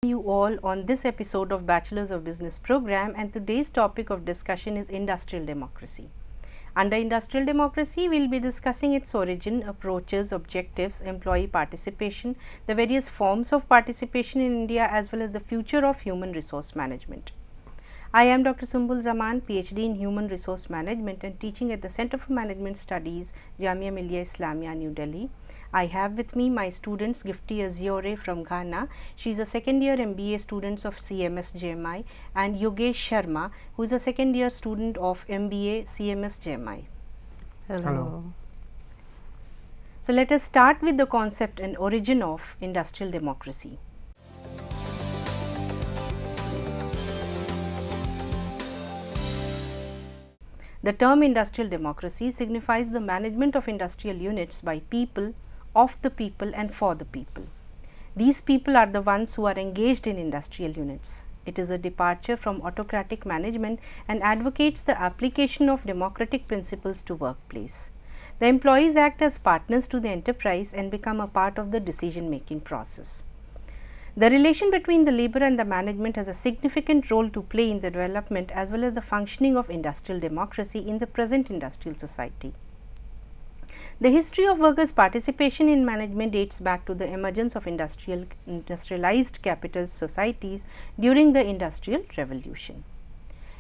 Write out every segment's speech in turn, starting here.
You all on this episode of Bachelors of Business program, and today's topic of discussion is industrial democracy. Under industrial democracy, we will be discussing its origin, approaches, objectives, employee participation, the various forms of participation in India, as well as the future of human resource management. I am Dr. Sumbul Zaman, PhD in Human Resource Management and teaching at the Center for Management Studies, Jamia Millia Islamia, New Delhi. I have with me my students Gifty Aziore from Ghana. She is a second year MBA student of CMS JMI, and Yogesh Sharma, who is a second year student of MBA CMS JMI. Hello. So, let us start with the concept and origin of industrial democracy. The term industrial democracy signifies the management of industrial units by people, of the people and for the people. These people are the ones who are engaged in industrial units. It is a departure from autocratic management and advocates the application of democratic principles to workplace. The employees act as partners to the enterprise and become a part of the decision making process. The relation between the labor and the management has a significant role to play in the development as well as the functioning of industrial democracy in the present industrial society. The history of workers' participation in management dates back to the emergence of industrialized capitalist societies during the Industrial Revolution.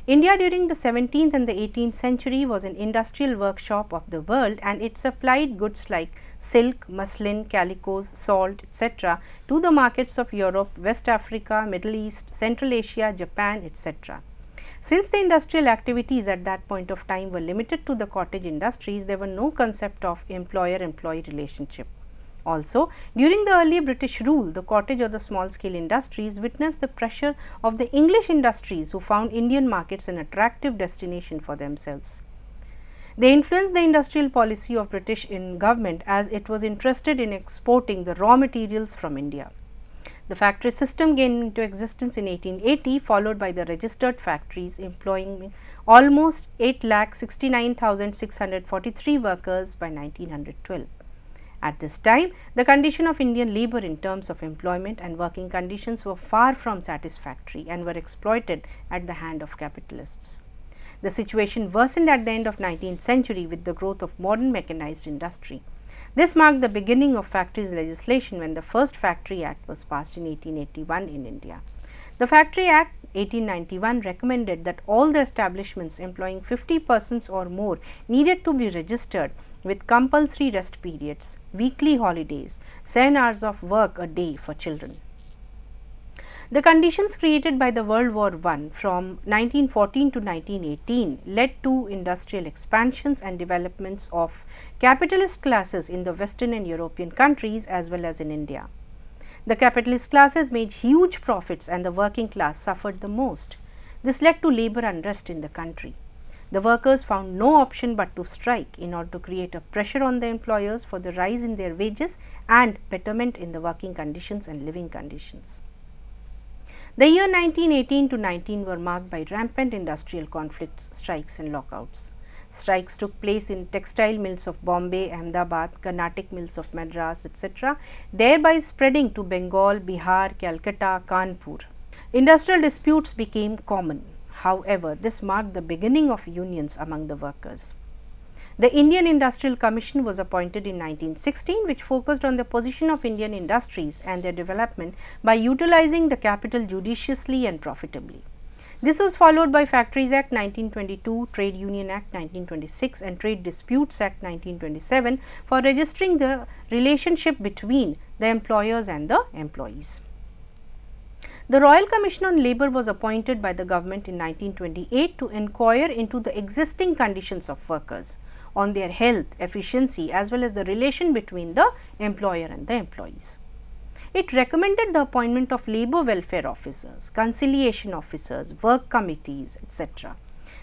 India during the 17th and the 18th century was an industrial workshop of the world, and it supplied goods like silk, muslin, calicos, salt, etc. to the markets of Europe, West Africa, Middle East, Central Asia, Japan, etc. Since the industrial activities at that point of time were limited to the cottage industries, there were no concept of employer-employee relationship. Also, during the early British rule, the cottage or the small scale industries witnessed the pressure of the English industries who found Indian markets an attractive destination for themselves. They influenced the industrial policy of British government as it was interested in exporting the raw materials from India. The factory system came into existence in 1880, followed by the registered factories employing almost 8,69,643 workers by 1912. At this time, the condition of Indian labor in terms of employment and working conditions were far from satisfactory and were exploited at the hand of capitalists. The situation worsened at the end of 19th century with the growth of modern mechanized industry. This marked the beginning of factories legislation when the first Factory Act was passed in 1881 in India. The Factory Act 1891 recommended that all the establishments employing 50 persons or more needed to be registered with compulsory rest periods, weekly holidays, 7 hours of work a day for children. The conditions created by the World War I from 1914 to 1918 led to industrial expansions and developments of capitalist classes in the Western and European countries as well as in India. The capitalist classes made huge profits and the working class suffered the most. This led to labor unrest in the country. The workers found no option but to strike in order to create a pressure on the employers for the rise in their wages and betterment in the working conditions and living conditions. The year 1918 to 19 were marked by rampant industrial conflicts, strikes and lockouts. Strikes took place in textile mills of Bombay, Ahmedabad, Carnatic mills of Madras, etc., thereby spreading to Bengal, Bihar, Calcutta, Kanpur. Industrial disputes became common. However, this marked the beginning of unions among the workers. The Indian Industrial Commission was appointed in 1916, which focused on the position of Indian industries and their development by utilizing the capital judiciously and profitably. This was followed by Factories Act 1922, Trade Union Act 1926 and Trade Disputes Act 1927 for registering the relationship between the employers and the employees. The Royal Commission on Labour was appointed by the government in 1928 to inquire into the existing conditions of workers, on their health, efficiency as well as the relation between the employer and the employees. It recommended the appointment of labour welfare officers, conciliation officers, work committees, etc.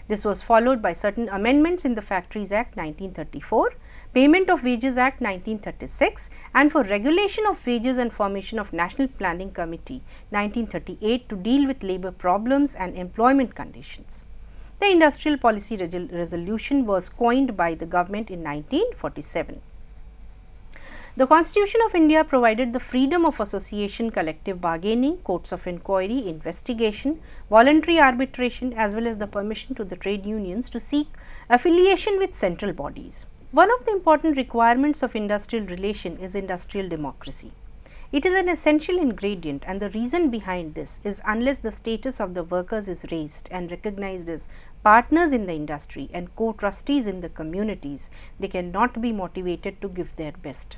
This was followed by certain amendments in the Factories Act 1934, Payment of Wages Act 1936 and for regulation of wages and formation of National Planning Committee 1938 to deal with labour problems and employment conditions. The Industrial Policy Resolution was coined by the government in 1947. The Constitution of India provided the freedom of association, collective bargaining, courts of inquiry, investigation, voluntary arbitration as well as the permission to the trade unions to seek affiliation with central bodies. One of the important requirements of industrial relation is industrial democracy. It is an essential ingredient and the reason behind this is unless the status of the workers is raised and recognized as partners in the industry and co-trustees in the communities, they cannot be motivated to give their best.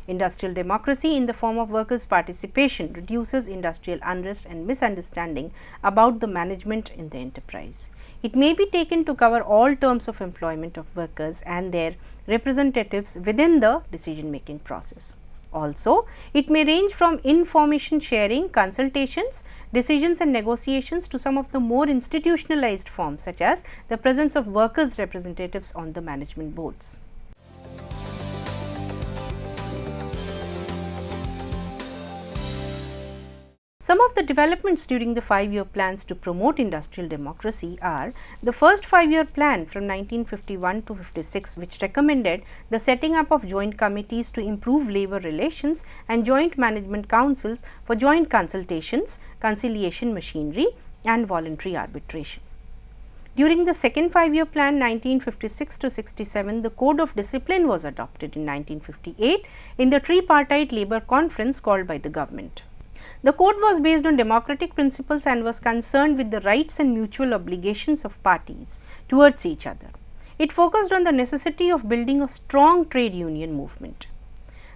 Industrial democracy in the form of workers' participation reduces industrial unrest and misunderstanding about the management in the enterprise. It may be taken to cover all terms of employment of workers and their representatives within the decision making process. Also, it may range from information sharing, consultations, decisions and negotiations to some of the more institutionalized forms such as the presence of workers' representatives on the management boards. Some of the developments during the 5-year plans to promote industrial democracy are the first 5-year plan from 1951 to 56, which recommended the setting up of joint committees to improve labour relations and joint management councils for joint consultations, conciliation machinery and voluntary arbitration. During the second 5-year plan 1956 to 67, the Code of Discipline was adopted in 1958 in the tripartite labour conference called by the government. The code was based on democratic principles and was concerned with the rights and mutual obligations of parties towards each other. It focused on the necessity of building a strong trade union movement.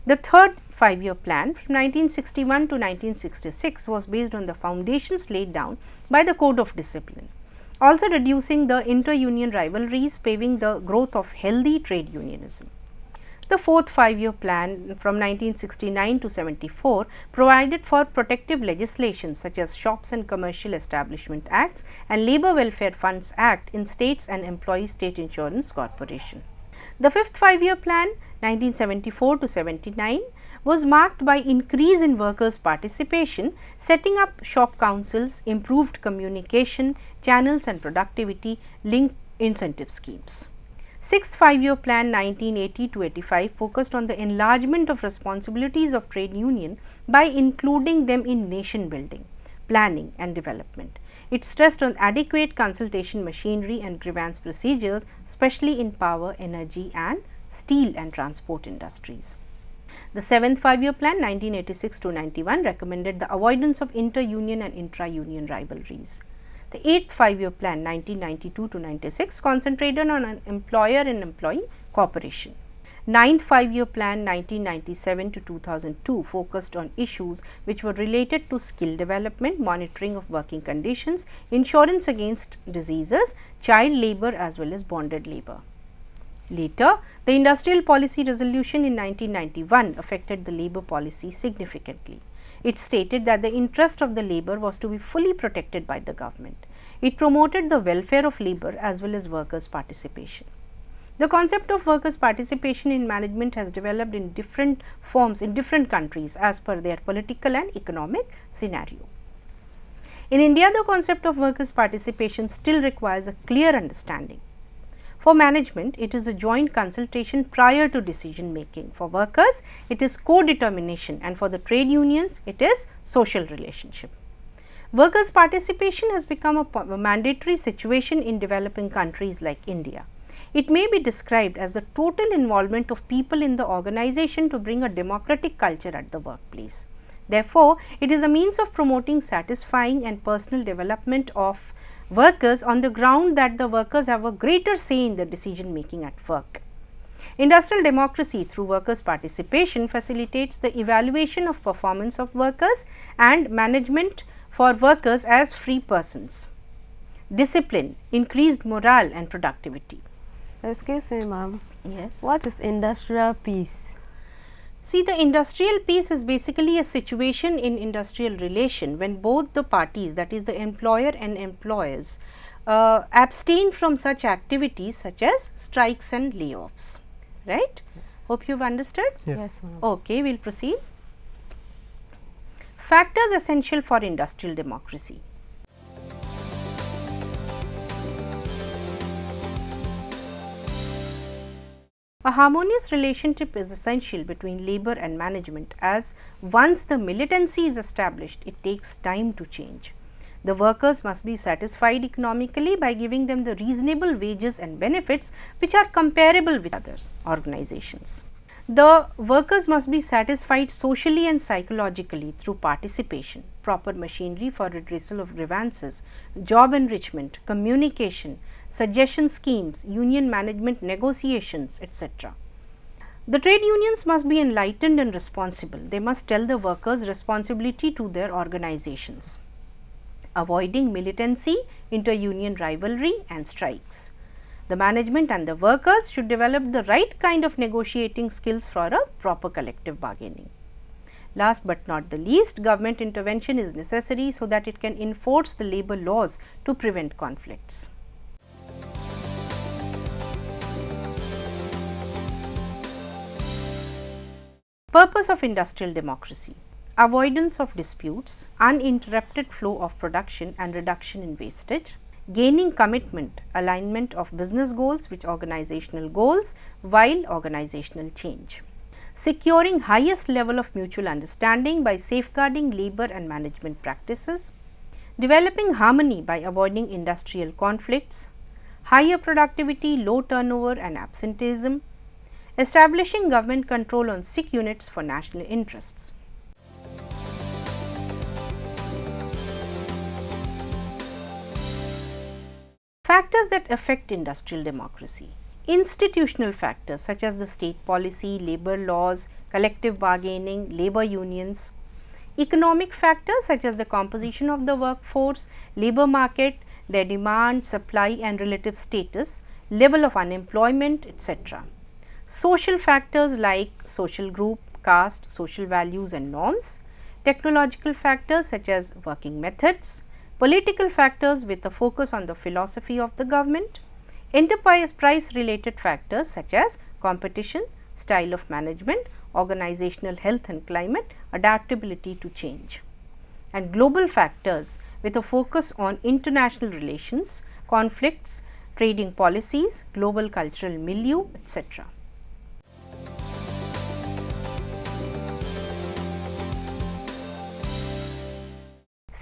The third 5-year plan from 1961 to 1966 was based on the foundations laid down by the Code of Discipline, also reducing the inter-union rivalries, paving the growth of healthy trade unionism. The fourth 5-year plan from 1969 to 74 provided for protective legislation such as Shops and Commercial Establishment Acts and Labour Welfare Funds Act in states and Employee State Insurance Corporation. The fifth 5-year plan 1974 to 79 was marked by increase in workers' participation, setting up shop councils, improved communication channels and productivity linked incentive schemes. Sixth 5-year plan 1980 to 85 focused on the enlargement of responsibilities of trade union by including them in nation building, planning and development. It stressed on adequate consultation machinery and grievance procedures, especially in power, energy and steel and transport industries. The seventh 5-year plan 1986 to 91 recommended the avoidance of inter-union and intra-union rivalries. The eighth 5-year plan 1992 to 96 concentrated on an employer and employee cooperation. Ninth 5-year plan 1997 to 2002 focused on issues which were related to skill development, monitoring of working conditions, insurance against diseases, child labour as well as bonded labour. Later, the Industrial Policy Resolution in 1991 affected the labour policy significantly. It stated that the interest of the labour was to be fully protected by the government. It promoted the welfare of labour as well as workers' participation. The concept of workers' participation in management has developed in different forms in different countries as per their political and economic scenario. In India, the concept of workers' participation still requires a clear understanding. For management, it is a joint consultation prior to decision making. For workers, it is co-determination, and for the trade unions, it is social relationship. Workers' participation has become a mandatory situation in developing countries like India. It may be described as the total involvement of people in the organization to bring a democratic culture at the workplace. Therefore, it is a means of promoting satisfying and personal development of workers on the ground that the workers have a greater say in the decision making at work. Industrial democracy through workers' participation facilitates the evaluation of performance of workers and management for workers as free persons. Discipline, increased morale and productivity. Excuse me, ma'am. Yes. What is industrial peace? See, the industrial peace is basically a situation in industrial relation when both the parties, that is the employer and employers, abstain from such activities such as strikes and layoffs, right? Yes. Hope you have understood. Yes, ma'am. Okay, we will proceed. Factors essential for industrial democracy. A harmonious relationship is essential between labor and management, as once the militancy is established, it takes time to change. The workers must be satisfied economically by giving them the reasonable wages and benefits which are comparable with other organizations. The workers must be satisfied socially and psychologically through participation, proper machinery for redressal of grievances, job enrichment, communication, suggestion schemes, union management negotiations, etc. The trade unions must be enlightened and responsible. They must tell the workers' responsibility to their organizations, avoiding militancy, inter-union rivalry and strikes. The management and the workers should develop the right kind of negotiating skills for a proper collective bargaining. Last but not the least, government intervention is necessary so that it can enforce the labor laws to prevent conflicts. Purpose of industrial democracy: avoidance of disputes, uninterrupted flow of production and reduction in wastage, gaining commitment, alignment of business goals with organizational goals while organizational change, securing highest level of mutual understanding by safeguarding labor and management practices, developing harmony by avoiding industrial conflicts, higher productivity, low turnover and absenteeism, establishing government control on sick units for national interests. Factors that affect industrial democracy: institutional factors such as the state policy, labor laws, collective bargaining, labor unions; economic factors such as the composition of the workforce, labor market, their demand, supply and relative status, level of unemployment, etc. Social factors like social group, caste, social values and norms; technological factors such as working methods; political factors with a focus on the philosophy of the government; enterprise related factors such as competition, style of management, organizational health and climate, adaptability to change; and global factors with a focus on international relations, conflicts, trading policies, global cultural milieu, etc.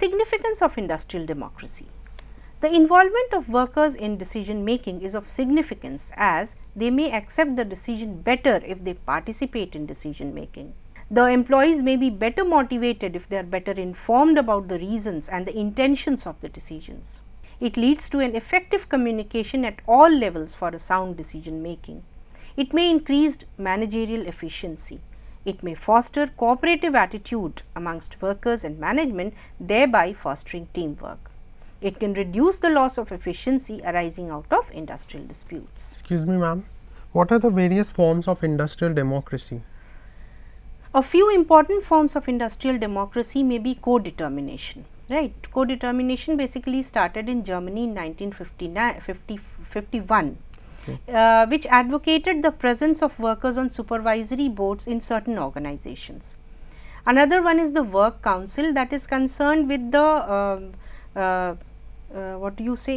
Significance of industrial democracy: the involvement of workers in decision making is of significance, as they may accept the decision better if they participate in decision making. The employees may be better motivated if they are better informed about the reasons and the intentions of the decisions. It leads to an effective communication at all levels for a sound decision making. It may increase managerial efficiency. It may foster cooperative attitude amongst workers and management, thereby fostering teamwork. It can reduce the loss of efficiency arising out of industrial disputes. Excuse me, ma'am. What are the various forms of industrial democracy? A few important forms of industrial democracy may be co-determination, right? Co-determination basically started in Germany in 1951. Which advocated the presence of workers on supervisory boards in certain organizations. Another one is the work council, that is concerned with the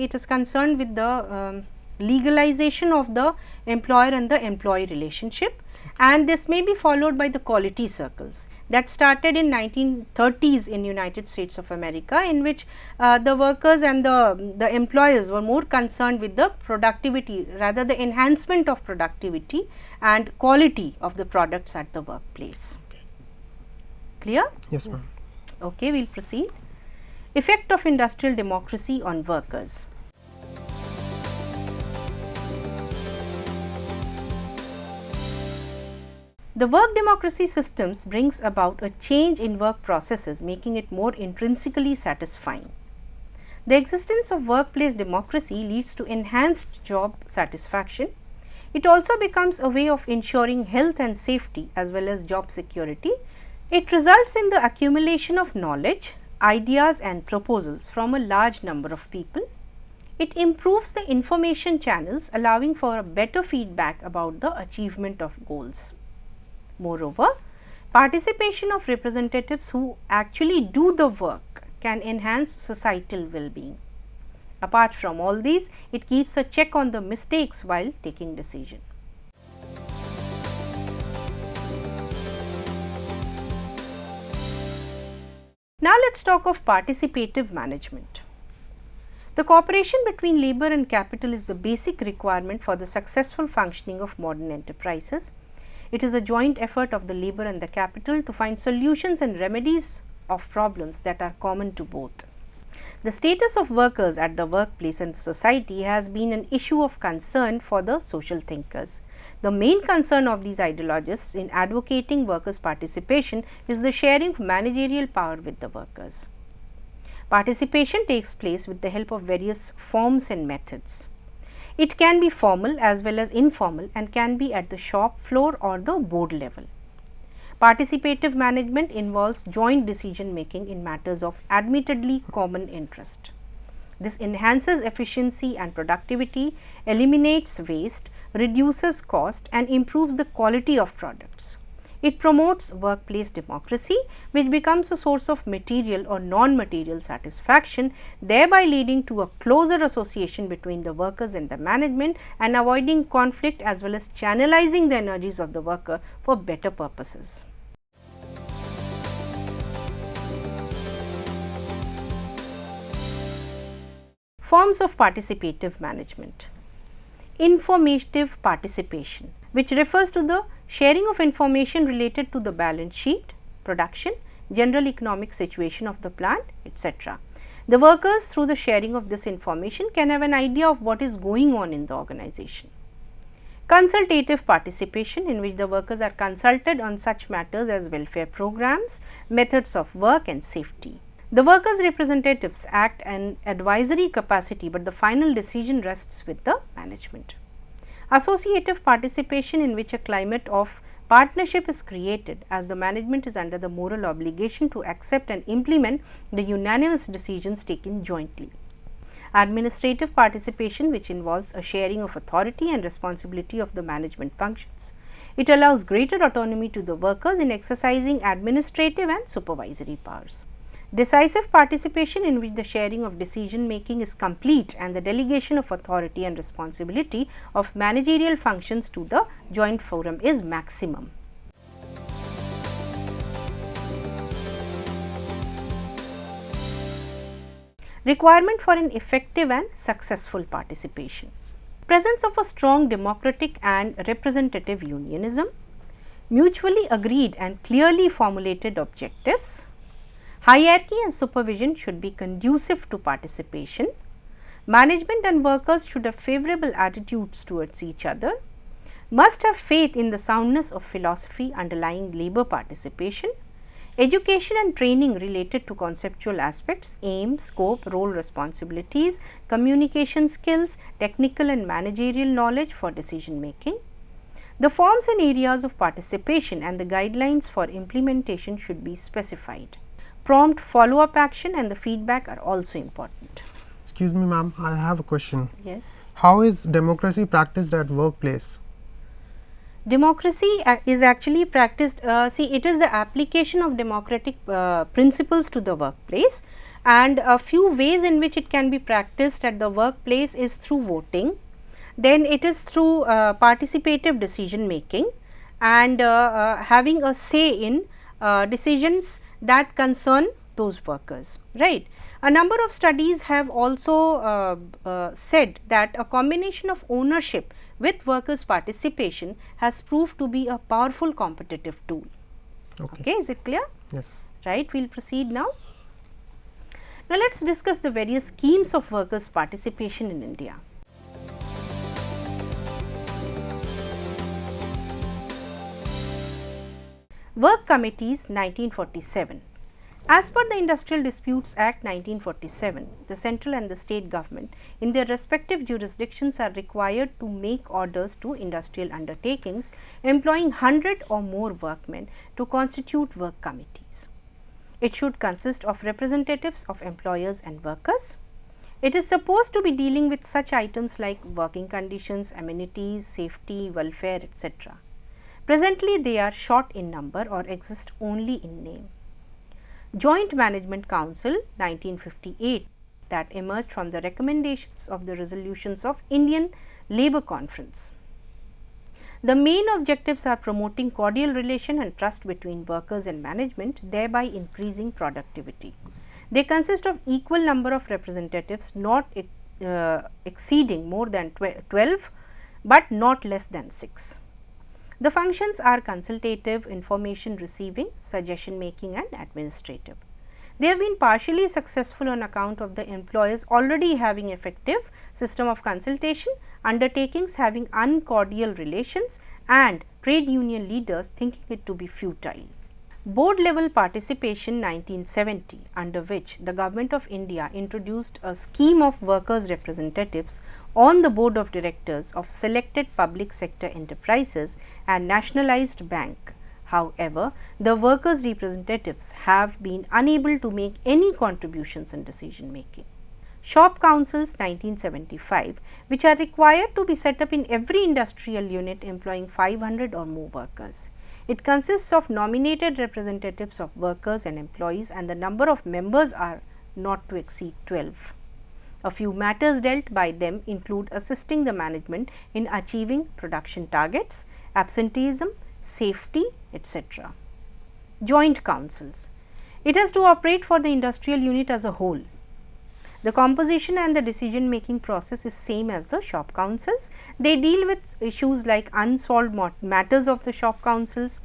it is concerned with the legalization of the employer and the employee relationship, and this may be followed by the quality circles that started in 1930s in United States of America, in which the workers and the employers were more concerned with the productivity, rather the enhancement of productivity and quality of the products at the workplace. Clear? Yes, ma'am. Okay, we will proceed. Effect of industrial democracy on workers. The work democracy systems brings about a change in work processes, making it more intrinsically satisfying. The existence of workplace democracy leads to enhanced job satisfaction. It also becomes a way of ensuring health and safety as well as job security. It results in the accumulation of knowledge, ideas and proposals from a large number of people. It improves the information channels, allowing for a better feedback about the achievement of goals. Moreover, participation of representatives who actually do the work can enhance societal well-being. Apart from all these, it keeps a check on the mistakes while taking decision. Now let us talk of participative management. The cooperation between labor and capital is the basic requirement for the successful functioning of modern enterprises. It is a joint effort of the labor and the capital to find solutions and remedies of problems that are common to both. The status of workers at the workplace and the society has been an issue of concern for the social thinkers. The main concern of these ideologists in advocating workers' participation is the sharing of managerial power with the workers. Participation takes place with the help of various forms and methods. It can be formal as well as informal and can be at the shop floor or the board level. Participative management involves joint decision making in matters of admittedly common interest. This enhances efficiency and productivity, eliminates waste, reduces cost and improves the quality of products. It promotes workplace democracy, which becomes a source of material or non-material satisfaction, thereby leading to a closer association between the workers and the management and avoiding conflict as well as channelizing the energies of the worker for better purposes. Forms of participative management. Informative participation, which refers to the sharing of information related to the balance sheet, production, general economic situation of the plant, etc. The workers, through the sharing of this information, can have an idea of what is going on in the organization. Consultative participation, in which the workers are consulted on such matters as welfare programs, methods of work and safety. The workers' representatives act in advisory capacity, but the final decision rests with the management. Associative participation, in which a climate of partnership is created as the management is under the moral obligation to accept and implement the unanimous decisions taken jointly. Administrative participation, which involves a sharing of authority and responsibility of the management functions. It allows greater autonomy to the workers in exercising administrative and supervisory powers. Decisive participation, in which the sharing of decision making is complete and the delegation of authority and responsibility of managerial functions to the joint forum is maximum. Requirement for an effective and successful participation. Presence of a strong democratic and representative unionism, mutually agreed and clearly formulated objectives. Hierarchy and supervision should be conducive to participation. Management and workers should have favorable attitudes towards each other. Must have faith in the soundness of philosophy underlying labor participation. Education and training related to conceptual aspects, aim, scope, role responsibilities, communication skills, technical and managerial knowledge for decision making. The forms and areas of participation and the guidelines for implementation should be specified. Prompt follow-up action and the feedback are also important. Excuse me, ma'am, I have a question. Yes. How is democracy practiced at workplace? Democracy is actually practiced, it is the application of democratic principles to the workplace, and a few ways in which it can be practiced at the workplace is through voting, then it is through participative decision making and having a say in decisions that concern those workers, right. A number of studies have also said that a combination of ownership with workers' participation has proved to be a powerful competitive tool. Okay, is it clear? Yes. Right, we will proceed now. Now, let us discuss the various schemes of workers' participation in India. Work Committees 1947. As per the Industrial Disputes Act 1947, the central and the state government in their respective jurisdictions are required to make orders to industrial undertakings employing 100 or more workmen to constitute work committees. It should consist of representatives of employers and workers. It is supposed to be dealing with such items like working conditions, amenities, safety, welfare, etc. Presently, they are short in number or exist only in name. Joint Management Council 1958 that emerged from the recommendations of the resolutions of Indian Labour Conference. The main objectives are promoting cordial relation and trust between workers and management, thereby increasing productivity. They consist of equal number of representatives not exceeding more than 12 but not less than 6. The functions are consultative, information receiving, suggestion making and administrative. They have been partially successful on account of the employers already having effective system of consultation, undertakings having uncordial relations and trade union leaders thinking it to be futile. Board level participation 1970, under which the Government of India introduced a scheme of workers representatives on the board of directors of selected public sector enterprises and nationalized bank. However, the workers representatives have been unable to make any contributions in decision making. Shop councils 1975, which are required to be set up in every industrial unit employing 500 or more workers. It consists of nominated representatives of workers and employees and the number of members are not to exceed 12. A few matters dealt by them include assisting the management in achieving production targets, absenteeism, safety, etc. Joint councils. It has to operate for the industrial unit as a whole. The composition and the decision making process is same as the shop councils. They deal with issues like unsolved matters of the shop councils,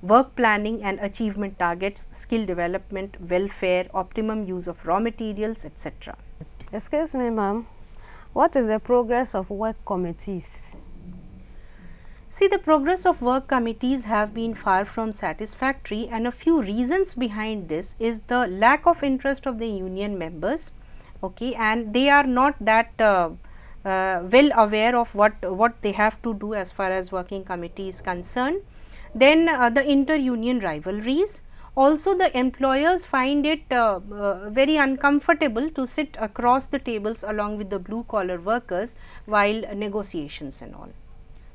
work planning and achievement targets, skill development, welfare, optimum use of raw materials, etc. Excuse me, ma'am. What is the progress of work committees? See, the progress of work committees have been far from satisfactory and a few reasons behind this is the lack of interest of the union members, okay, and they are not that well aware of what they have to do as far as working committee is concerned. Then the inter-union rivalries. Also, the employers find it very uncomfortable to sit across the tables along with the blue collar workers while negotiations and all.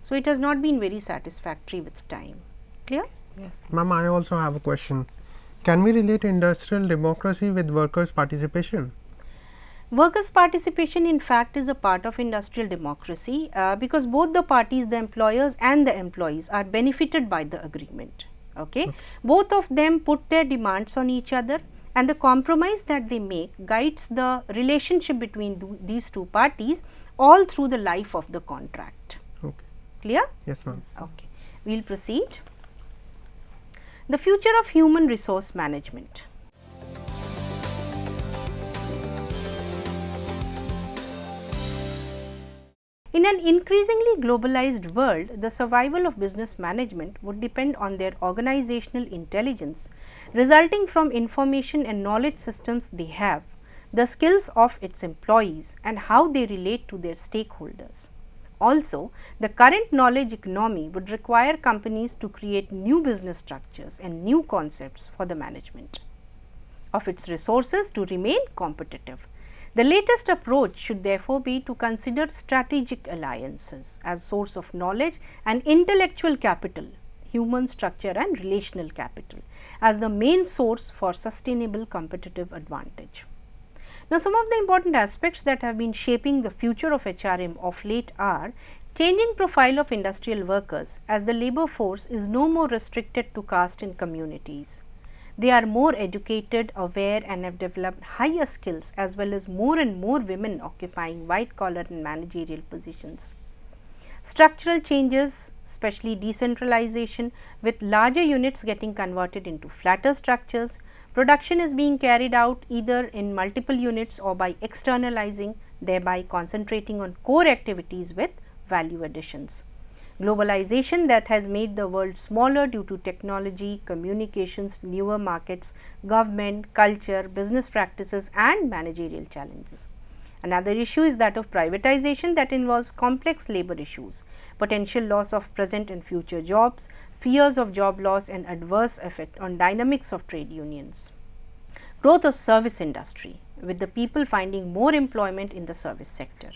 So, it has not been very satisfactory with time. Clear? Yes. Ma'am, I also have a question. Can we relate industrial democracy with workers' participation? Workers' participation in fact is a part of industrial democracy because both the parties, the employers and the employees are benefited by the agreement. Okay. Both of them put their demands on each other and the compromise that they make guides the relationship between these two parties all through the life of the contract. Okay. Clear? Yes, ma'am. Okay. We will proceed. The future of human resource management. In an increasingly globalized world, the survival of business management would depend on their organizational intelligence resulting from information and knowledge systems they have, the skills of its employees and how they relate to their stakeholders. Also, the current knowledge economy would require companies to create new business structures and new concepts for the management of its resources to remain competitive. The latest approach should therefore be to consider strategic alliances as source of knowledge and intellectual capital, human structure and relational capital as the main source for sustainable competitive advantage. Now, some of the important aspects that have been shaping the future of HRM of late are changing profile of industrial workers as the labor force is no more restricted to caste and communities. They are more educated, aware and have developed higher skills as well as more and more women occupying white collar and managerial positions. Structural changes, especially decentralization with larger units getting converted into flatter structures. Production is being carried out either in multiple units or by externalizing, thereby concentrating on core activities with value additions. Globalization that has made the world smaller due to technology, communications, newer markets, government, culture, business practices and managerial challenges. Another issue is that of privatization that involves complex labor issues, potential loss of present and future jobs, fears of job loss and adverse effect on dynamics of trade unions. Growth of service industry, with the people finding more employment in the service sector.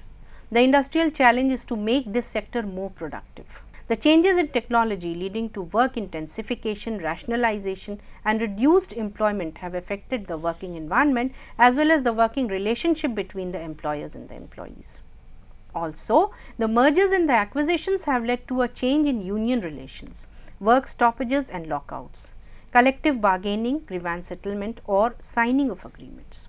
The industrial challenge is to make this sector more productive. The changes in technology leading to work intensification, rationalization and reduced employment have affected the working environment as well as the working relationship between the employers and the employees. Also, the mergers and the acquisitions have led to a change in union relations, work stoppages and lockouts, collective bargaining, grievance settlement or signing of agreements.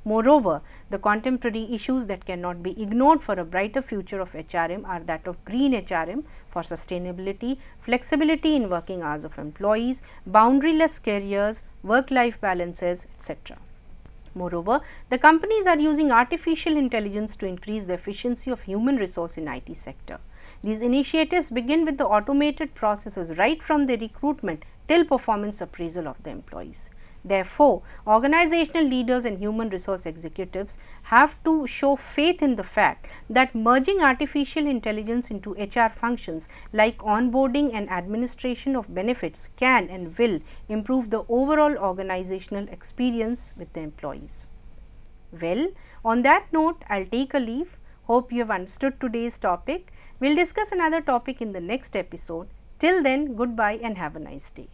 Moreover, the contemporary issues that cannot be ignored for a brighter future of HRM are that of green HRM for sustainability, flexibility in working hours of employees, boundaryless careers, work-life balances, etc. Moreover, the companies are using artificial intelligence to increase the efficiency of human resource in IT sector. These initiatives begin with the automated processes right from the recruitment till performance appraisal of the employees. Therefore, organizational leaders and human resource executives have to show faith in the fact that merging artificial intelligence into HR functions like onboarding and administration of benefits can and will improve the overall organizational experience with the employees. Well, on that note, I will take a leave. Hope you have understood today's topic. We will discuss another topic in the next episode. Till then, goodbye and have a nice day.